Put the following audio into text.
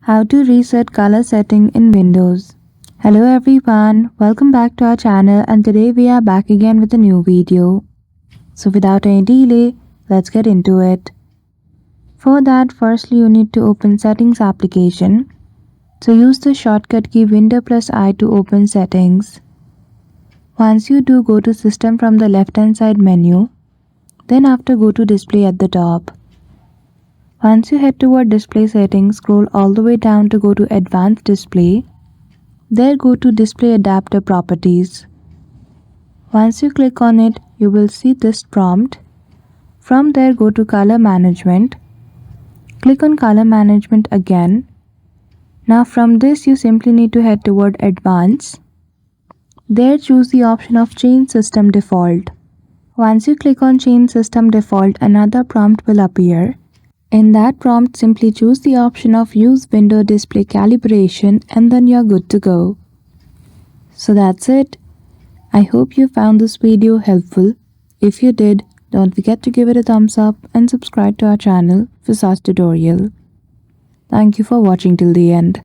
How to reset color setting in Windows. Hello everyone, welcome back to our channel and today we are back again with a new video. So without any delay, let's get into it. For that, firstly you need to open Settings application. So use the shortcut key Window plus I to open Settings. Once you do, go to System from the left hand side menu. Then after, go to Display at the top. Once you head toward Display Settings, scroll all the way down to go to Advanced Display. There go to Display Adapter Properties. Once you click on it, you will see this prompt. From there, go to Color Management. Click on Color Management again. Now from this, you simply need to head toward Advanced. There choose the option of Change System Default. Once you click on Change System Default, another prompt will appear. In that prompt, simply choose the option of Use Window Display Calibration and then you're good to go. So that's it. I hope you found this video helpful. If you did, don't forget to give it a thumbs up and subscribe to our channel for such tutorial. Thank you for watching till the end.